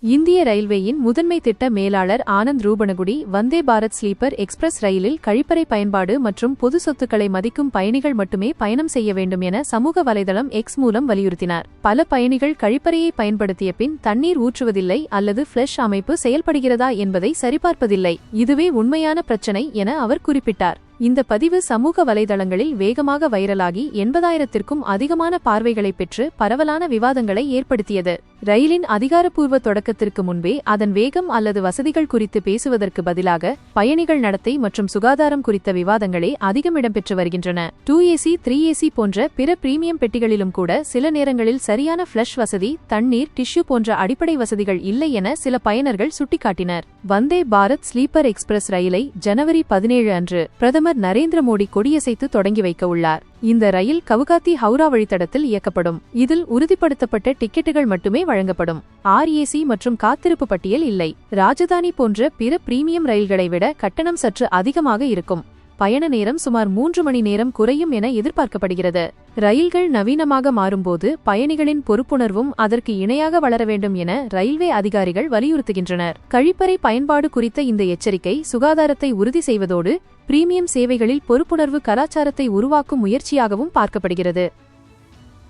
இந்திய ரயில்வேயின் முதன்மை திட்ட மேலாளர் ஆனந்த் ரூபணகுடி வந்தே பாரத் ஸ்லீப்பர் எக்ஸ்பிரஸ் ரயிலில் கழிப்பறை பயன்பாடு மற்றும் பொது சொத்துக்களை மதிக்கும் பயணிகள் மட்டுமே பயணம் செய்ய வேண்டும் என சமூக வலைதளம் எக்ஸ் மூலம் வலியுறுத்தினார். பல பயணிகள் கழிப்பறையை பயன்படுத்திய பின் தண்ணீர் ஊற்றுவதில்லை அல்லது ஃபிளஷ் அமைப்பு செயல்படுகிறதா என்பதை சரிபார்ப்பதில்லை. இதுவே உண்மையான பிரச்சினை என அவர் குறிப்பிட்டார். இந்த பதிவு சமூக வலைதளங்களில் வேகமாக வைரலாகி 80,000க்கும் அதிகமான பார்வைகளை பெற்று பரவலான விவாதங்களை ஏற்படுத்தியது. ரயிலின் அதிகாரப்பூர்வ தொடக்கத்திற்கு முன்பே அதன் வேகம் அல்லது வசதிகள் குறித்து பேசுவதற்கு பதிலாக பயணிகள் நடத்தை மற்றும் சுகாதாரம் குறித்த விவாதங்களே அதிகம் இடம்பெற்று வருகின்றன. 2AC 3AC போன்ற பிற பிரீமியம் பெட்டிகளிலும் கூட சில நேரங்களில் சரியான ஃபிளஷ் வசதி, தண்ணீர், டிஷ்யூ போன்ற அடிப்படை வசதிகள் இல்லை என சில பயனர்கள் சுட்டிக்காட்டினர். வந்தே பாரத் ஸ்லீப்பர் எக்ஸ்பிரஸ் ரயிலை ஜனவரி 17 அன்று பிரதமர் நரேந்திர மோடி கொடியசைத்து தொடங்கி வைக்க உள்ளார். இந்த ரயில் கவுகாத்தி ஹவுரா வழித்தடத்தில் இயக்கப்படும். இதில் உறுதிப்படுத்தப்பட்ட டிக்கெட்டுகள் மட்டுமே வழங்கப்படும். RAC மற்றும் காத்திருப்பு பட்டியல் இல்லை. ராஜதானி போன்ற பிற பிரீமியம் ரயில்களை விட கட்டணம் சற்று அதிகமாக இருக்கும். பயண நேரம் சுமார் 3 மணி நேரம் குறையும் என எதிர்பார்க்கப்படுகிறது. ரயில்கள் நவீனமாக மாறும்போது பயணிகளின் பொறுப்புணர்வும் அதற்கு இணையாக வளர வேண்டும் என ரயில்வே அதிகாரிகள் வலியுறுத்துகின்றனர். கழிப்பறை பயன்பாடு குறித்த இந்த எச்சரிக்கை சுகாதாரத்தை உறுதி செய்வதோடு பிரீமியம் சேவைகளில் பொறுப்புணர்வு கலாச்சாரத்தை உருவாக்கும் முயற்சியாகவும் பார்க்கப்படுகிறது.